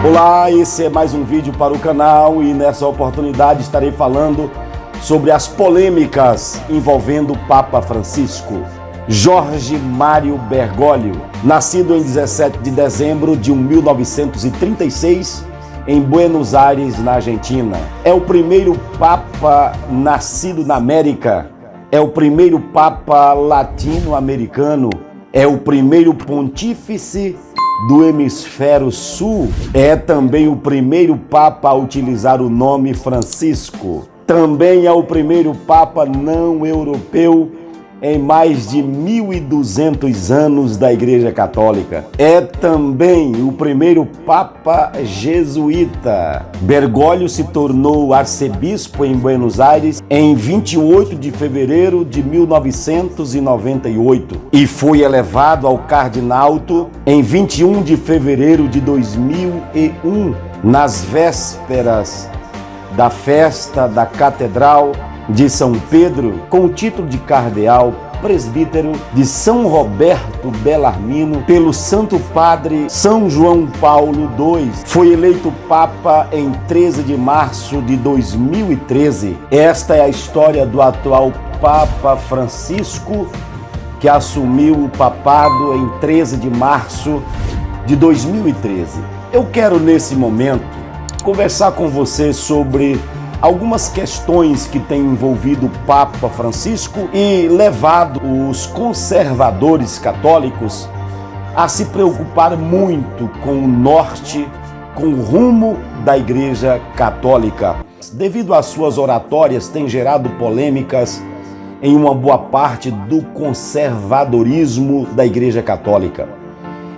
Olá, esse é mais um vídeo para o canal e nessa oportunidade estarei falando sobre as polêmicas envolvendo o Papa Francisco. Jorge Mário Bergoglio, nascido em 17 de dezembro de 1936, em Buenos Aires, na Argentina. É o primeiro Papa nascido na América, é o primeiro Papa latino-americano, é o primeiro pontífice do hemisfério sul, é também o primeiro Papa a utilizar o nome Francisco. Também é o primeiro Papa não europeu em mais de 1.200 anos da Igreja Católica. É também o primeiro Papa jesuíta. Bergoglio se tornou arcebispo em Buenos Aires em 28 de fevereiro de 1998 e foi elevado ao cardinalto em 21 de fevereiro de 2001, nas vésperas da festa da Catedral de São Pedro, com o título de cardeal presbítero de São Roberto Bellarmino pelo Santo Padre São João Paulo II. Foi eleito Papa em 13 de março de 2013. Esta é a história do atual Papa Francisco, que assumiu o papado em 13 de março de 2013. Eu quero, nesse momento, conversar com você sobre algumas questões que têm envolvido o Papa Francisco e levado os conservadores católicos a se preocupar muito com o norte, com o rumo da Igreja Católica. Devido às suas oratórias, tem gerado polêmicas em uma boa parte do conservadorismo da Igreja Católica.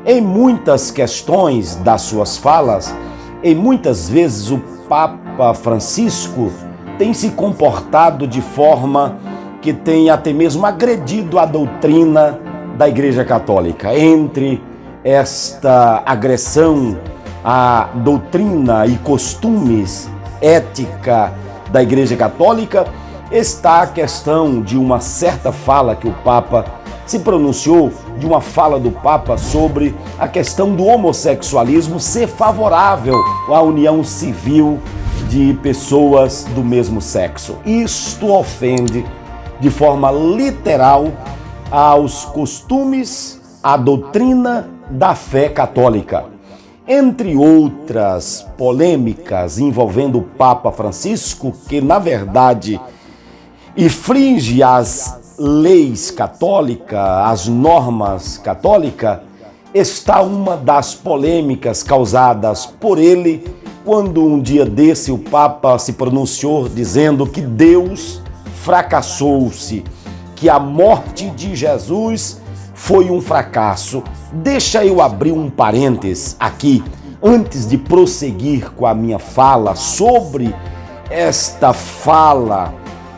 Em muitas questões das suas falas, e muitas vezes o Papa Francisco tem se comportado de forma que tem até mesmo agredido a doutrina da Igreja Católica. Entre esta agressão à doutrina e costumes, ética da Igreja Católica, está a questão de uma certa fala que o Papa se pronunciou, de uma fala do Papa sobre a questão do homossexualismo ser favorável à união civil de pessoas do mesmo sexo. Isto ofende de forma literal aos costumes, à doutrina da fé católica. Entre outras polêmicas envolvendo o Papa Francisco, que na verdade infringe as leis católicas, as normas católicas, está uma das polêmicas causadas por ele quando um dia desse o Papa se pronunciou dizendo que Deus fracassou-se, que a morte de Jesus foi um fracasso. Deixa eu abrir um parênteses aqui, antes de prosseguir com a minha fala sobre esta fala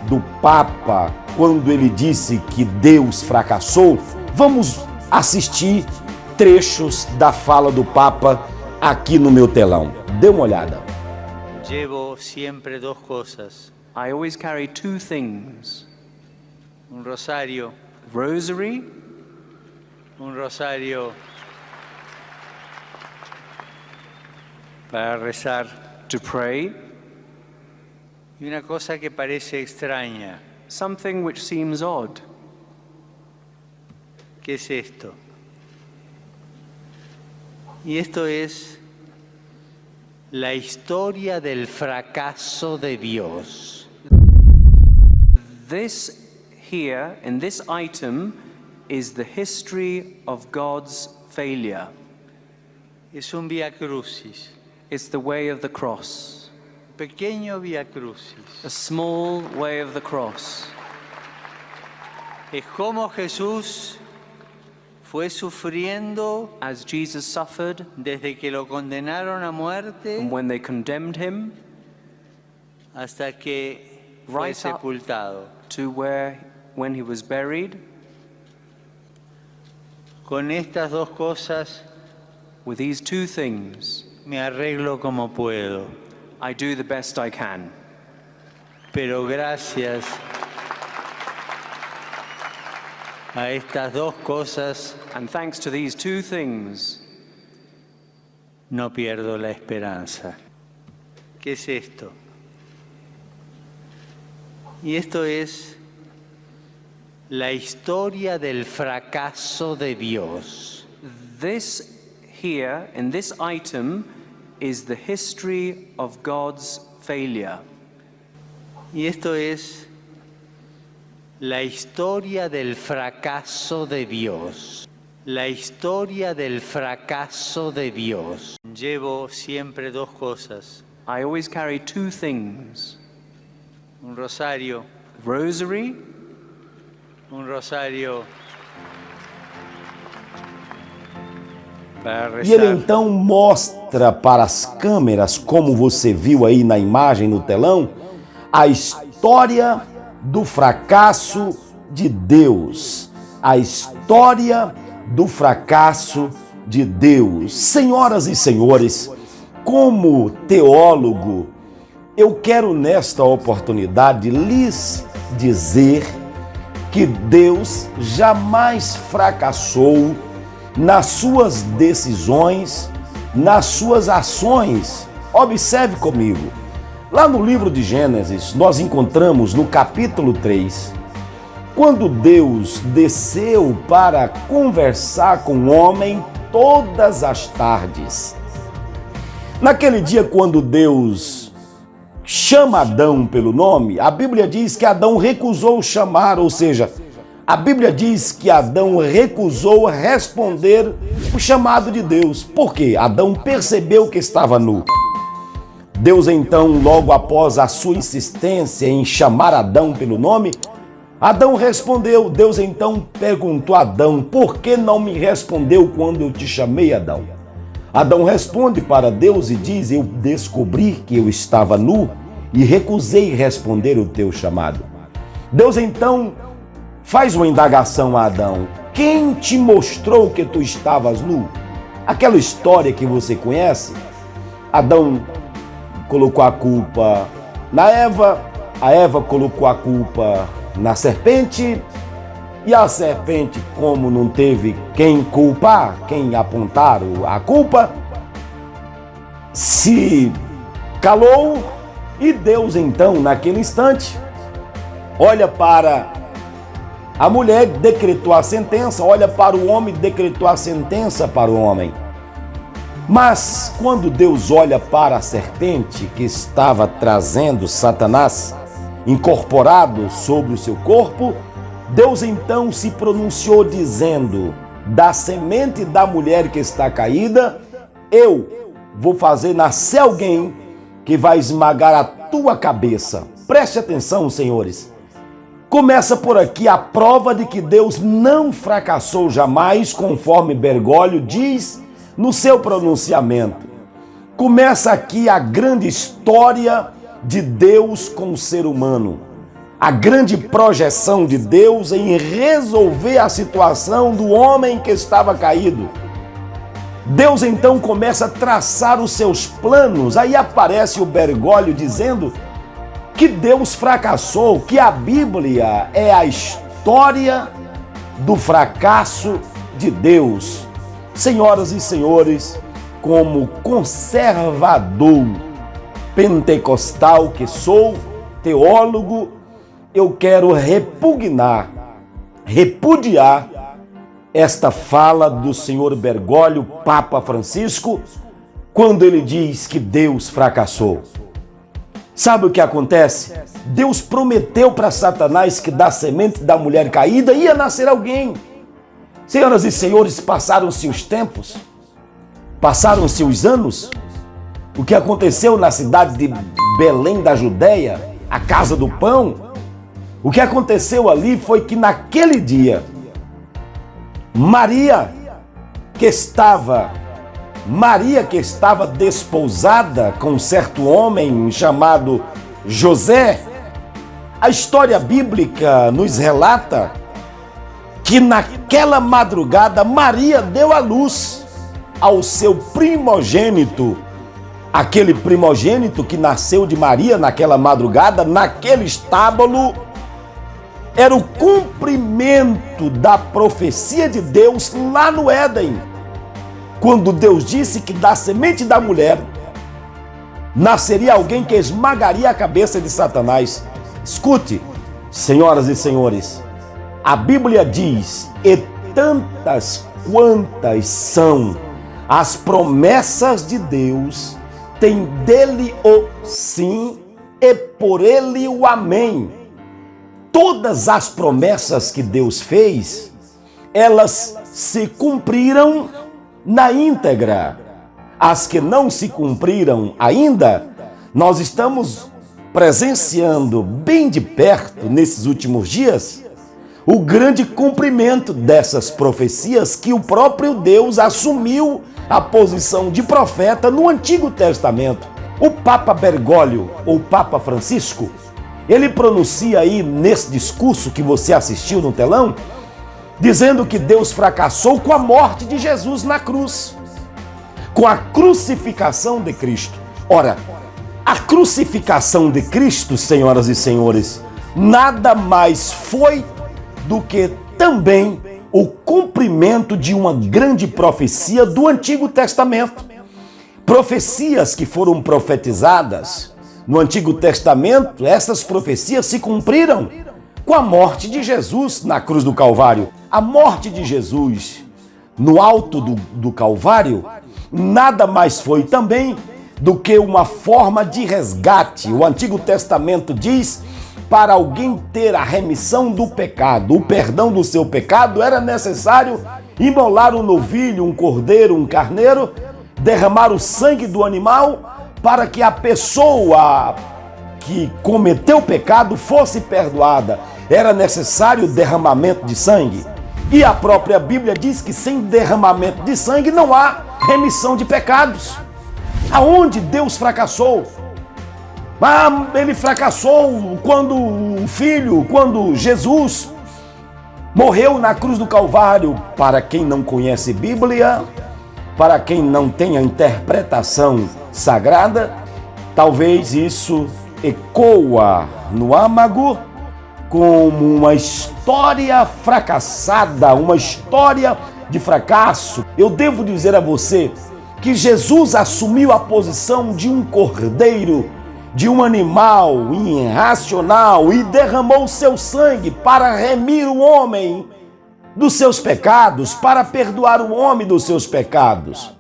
do Papa, quando ele disse que Deus fracassou. Vamos assistir trechos da fala do Papa aqui no meu telão. Dê uma olhada. Llevo siempre dos cosas. I always carry two things. Un rosario. Rosary. Un rosario para rezar. To pray. Y una cosa que parece extraña. Something which seems odd. ¿Qué es esto? Y esto es la historia del fracaso de Dios. This here, in this item, is the history of God's failure. Es un vía crucis. It's the way of the cross. Pequeño vía crucis. A small way of the cross. Es como Jesús fue sufriendo as Jesus suffered, desde que lo condenaron a muerte and when they condemned him, hasta que fue sepultado. To when he was buried. Con estas dos cosas, with these two things, me arreglo como puedo. I do the best I can. Pero gracias a estas dos cosas, and thanks to these two things, no pierdo la esperanza. ¿Qué es esto? Y esto es la historia del fracaso de Dios. This here, in this item, is the history of God's failure. Y esto es la historia del fracaso de Dios. La historia del fracaso de Dios. Llevo siempre dos cosas. I always carry two things. Un rosario. Rosary. Un rosario para E ele rezar. então mostra para as câmeras, como você viu aí na imagem no telão, a história do fracasso de Deus. A história do fracasso de Deus. Senhoras e senhores, como teólogo, eu quero nesta oportunidade lhes dizer que Deus jamais fracassou nas suas decisões, nas suas ações. Observe comigo. Lá no livro de Gênesis, nós encontramos no capítulo 3, quando Deus desceu para conversar com o homem todas as tardes. Naquele dia, quando Deus chama Adão pelo nome, a Bíblia diz que Adão recusou chamar, ou seja, a Bíblia diz que Adão recusou responder o chamado de Deus. Por quê? Adão percebeu que estava nu. Deus então, logo após a sua insistência em chamar Adão pelo nome, Adão respondeu. Deus então perguntou a Adão: por que não me respondeu quando eu te chamei, Adão? Adão responde para Deus e diz: eu descobri que eu estava nu e recusei responder o teu chamado. Deus então faz uma indagação a Adão: quem te mostrou que tu estavas nu? Aquela história que você conhece. Adão colocou a culpa na Eva, a Eva colocou a culpa na serpente, e a serpente, como não teve quem culpar, quem apontar a culpa, se calou, e Deus então, naquele instante, olha para a mulher, decretou a sentença, olha para o homem, decretou a sentença para o homem. Mas quando Deus olha para a serpente que estava trazendo Satanás incorporado sobre o seu corpo, Deus então se pronunciou dizendo: da semente da mulher que está caída, eu vou fazer nascer alguém que vai esmagar a tua cabeça. Preste atenção, senhores. Começa por aqui a prova de que Deus não fracassou jamais, conforme Bergoglio diz no seu pronunciamento. Começa aqui a grande história de Deus com o ser humano. A grande projeção de Deus em resolver a situação do homem que estava caído. Deus então começa a traçar os seus planos. Aí aparece o Bergoglio dizendo que Deus fracassou, que a Bíblia é a história do fracasso de Deus. Senhoras e senhores, como conservador pentecostal que sou, teólogo, eu quero repudiar esta fala do senhor Bergoglio, Papa Francisco, quando ele diz que Deus fracassou. Sabe o que acontece? Deus prometeu para Satanás que da semente da mulher caída ia nascer alguém. Senhoras e senhores, passaram-se os tempos, passaram-se os anos. O que aconteceu na cidade de Belém da Judéia, a casa do pão, o que aconteceu ali foi que naquele dia, Maria que estava desposada com um certo homem chamado José, a história bíblica nos relata que naquela madrugada Maria deu à luz ao seu primogênito. Aquele primogênito que nasceu de Maria naquela madrugada, naquele estábulo, era o cumprimento da profecia de Deus lá no Éden. quando Deus disse que da semente da mulher nasceria alguém que esmagaria a cabeça de Satanás. Escute, senhoras e senhores, a Bíblia diz: e tantas quantas são as promessas de Deus, tem dele o sim e por ele o amém. Todas as promessas que Deus fez, elas se cumpriram na íntegra. As que não se cumpriram ainda, nós estamos presenciando bem de perto, nesses últimos dias, o grande cumprimento dessas profecias que o próprio Deus assumiu a posição de profeta no Antigo Testamento. O Papa Bergoglio, ou Papa Francisco, ele pronuncia aí nesse discurso que você assistiu no telão, dizendo que Deus fracassou com a morte de Jesus na cruz, com a crucificação de Cristo. Ora, a crucificação de Cristo, senhoras e senhores, nada mais foi do que também o cumprimento de uma grande profecia do Antigo Testamento. Profecias que foram profetizadas no Antigo Testamento, essas profecias se cumpriram com a morte de Jesus na cruz do Calvário. A morte de Jesus no alto do Calvário nada mais foi também do que uma forma de resgate. O Antigo Testamento diz: para alguém ter a remissão do pecado, o perdão do seu pecado, era necessário imolar um novilho, um cordeiro, um carneiro, derramar o sangue do animal para que a pessoa que cometeu o pecado fosse perdoada. Era necessário derramamento de sangue. E a própria Bíblia diz que sem derramamento de sangue não há remissão de pecados. Aonde Deus fracassou? Ele fracassou quando Jesus morreu na cruz do Calvário. Para quem não conhece Bíblia, para quem não tem a interpretação sagrada, talvez isso ecoa no âmago como uma história fracassada, uma história de fracasso. Eu devo dizer a você que Jesus assumiu a posição de um cordeiro, de um animal irracional, e derramou seu sangue para remir o homem dos seus pecados, para perdoar o homem dos seus pecados.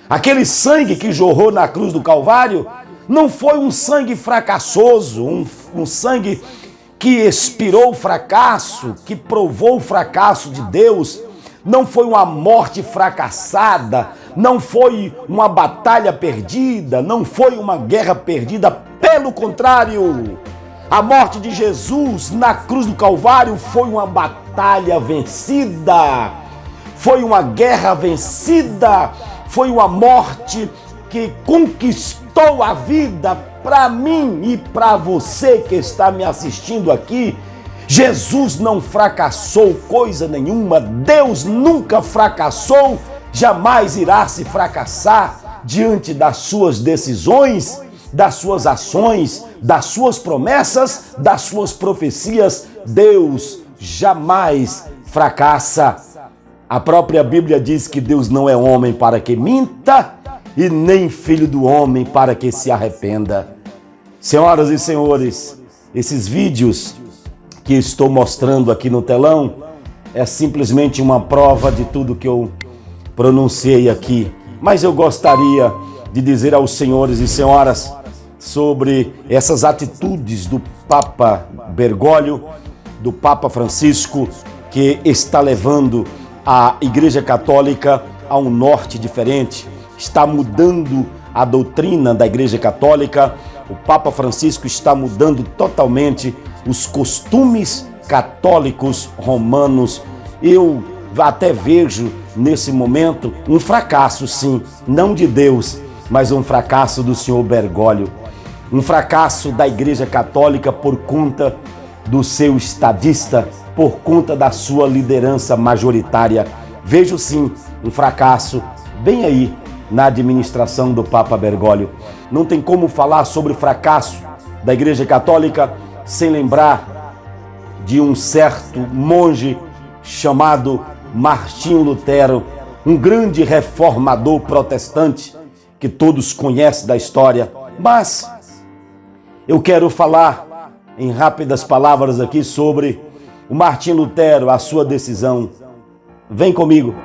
Aquele sangue que jorrou na cruz do Calvário não foi um sangue fracassoso, um sangue que expirou o fracasso, que provou o fracasso de Deus. Não foi uma morte fracassada, não foi uma batalha perdida, não foi uma guerra perdida. Pelo contrário, a morte de Jesus na cruz do Calvário foi uma batalha vencida, foi uma guerra vencida, foi uma morte que conquistou a vida para mim e para você que está me assistindo aqui. Jesus não fracassou coisa nenhuma, Deus nunca fracassou, jamais irá se fracassar diante das suas decisões, das suas ações, das suas promessas, das suas profecias. Deus jamais fracassa. A própria Bíblia diz que Deus não é homem para que minta e nem filho do homem para que se arrependa. Senhoras e senhores, esses vídeos que estou mostrando aqui no telão é simplesmente uma prova de tudo que eu pronunciei aqui. Mas eu gostaria de dizer aos senhores e senhoras sobre essas atitudes do Papa Bergoglio, do Papa Francisco, que está levando a Igreja Católica a um norte diferente, está mudando a doutrina da Igreja Católica. O Papa Francisco está mudando totalmente os costumes católicos romanos. Eu até vejo nesse momento um fracasso, sim, não de Deus, mas um fracasso do senhor Bergoglio, um fracasso da Igreja Católica por conta do seu estadista, por conta da sua liderança majoritária. Vejo sim um fracasso bem aí na administração do Papa Bergoglio. Não tem como falar sobre o fracasso da Igreja Católica sem lembrar de um certo monge chamado Martinho Lutero, um grande reformador protestante que todos conhecem da história. Mas eu quero falar em rápidas palavras aqui sobre o Martim Lutero, a sua decisão. Vem comigo.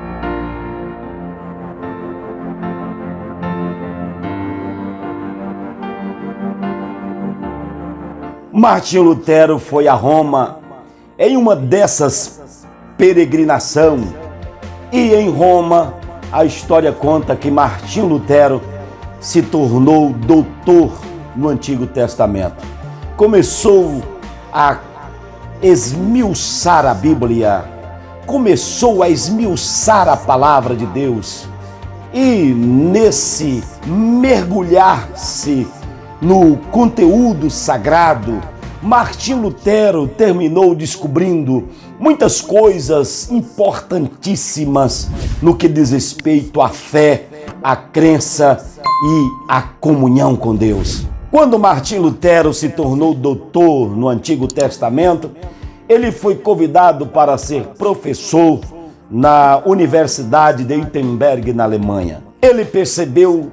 Martim Lutero foi a Roma em uma dessas peregrinação, e em Roma a história conta que Martim Lutero se tornou doutor no Antigo Testamento. Começou a esmiuçar a Bíblia, começou a esmiuçar a palavra de Deus, e nesse mergulhar-se no conteúdo sagrado, Martim Lutero terminou descobrindo muitas coisas importantíssimas no que diz respeito à fé, à crença e à comunhão com Deus. Quando Martim Lutero se tornou doutor no Antigo Testamento, ele foi convidado para ser professor na Universidade de Wittenberg, na Alemanha. Ele percebeu,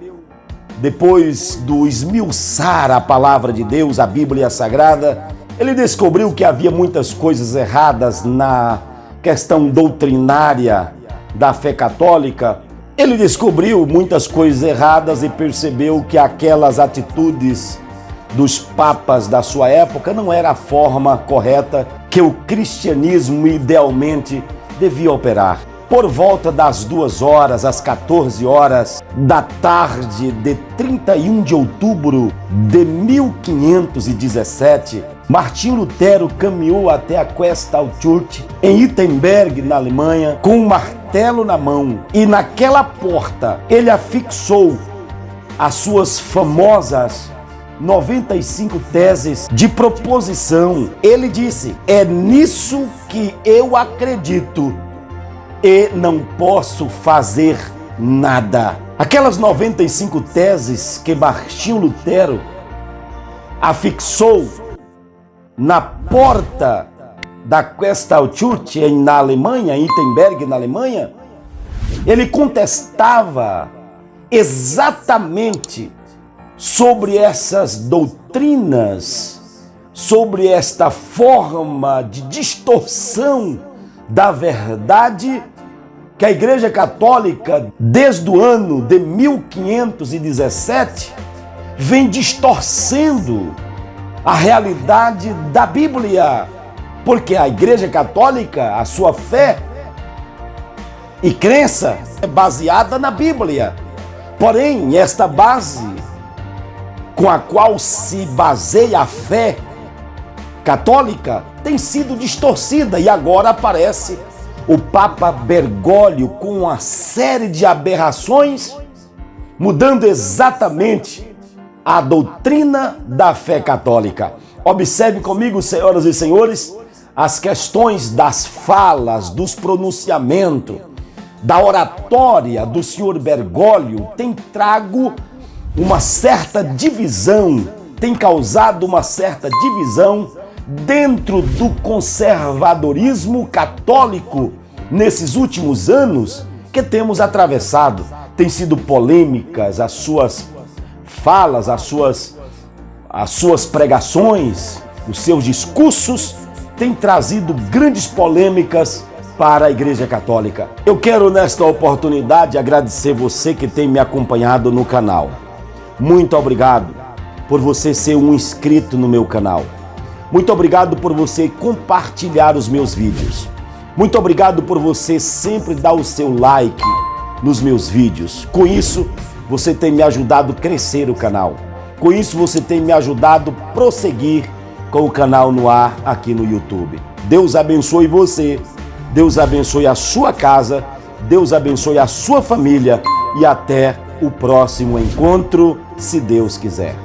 depois do esmiuçar a palavra de Deus, a Bíblia Sagrada, ele descobriu que havia muitas coisas erradas na questão doutrinária da fé católica. Ele descobriu muitas coisas erradas e percebeu que aquelas atitudes dos papas da sua época não era a forma correta que o cristianismo idealmente devia operar. Por volta das 2 horas, às 14 horas da tarde de 31 de outubro de 1517, Martim Lutero caminhou até a Questal Church em Wittenberg, na Alemanha, com um martelo na mão, e naquela porta ele afixou as suas famosas 95 teses de proposição. Ele disse: "É nisso que eu acredito e não posso fazer nada." Aquelas 95 teses que Martim Lutero afixou na porta da Questal Church na Alemanha, em Wittenberg, na Alemanha, ele contestava exatamente sobre essas doutrinas, sobre esta forma de distorção da verdade que a Igreja Católica, desde o ano de 1517, vem distorcendo a realidade da Bíblia, porque a Igreja Católica, a sua fé e crença é baseada na Bíblia. Porém, esta base com a qual se baseia a fé católica tem sido distorcida, e agora aparece o Papa Bergoglio com uma série de aberrações, mudando exatamente a doutrina da fé católica. Observe comigo, senhoras e senhores, as questões das falas, dos pronunciamentos, da oratória do senhor Bergoglio tem trago uma certa divisão, tem causado uma certa divisão dentro do conservadorismo católico nesses últimos anos que temos atravessado. Tem sido polêmicas as suas falas, as suas pregações, os seus discursos têm trazido grandes polêmicas para a Igreja Católica. Eu quero nesta oportunidade agradecer você que tem me acompanhado no canal. Muito obrigado por você ser um inscrito no meu canal. Muito obrigado por você compartilhar os meus vídeos. Muito obrigado por você sempre dar o seu like nos meus vídeos. Com isso, você tem me ajudado a crescer o canal. Com isso, você tem me ajudado a prosseguir com o canal no ar aqui no YouTube. Deus abençoe você, Deus abençoe a sua casa, Deus abençoe a sua família e até o próximo encontro, se Deus quiser.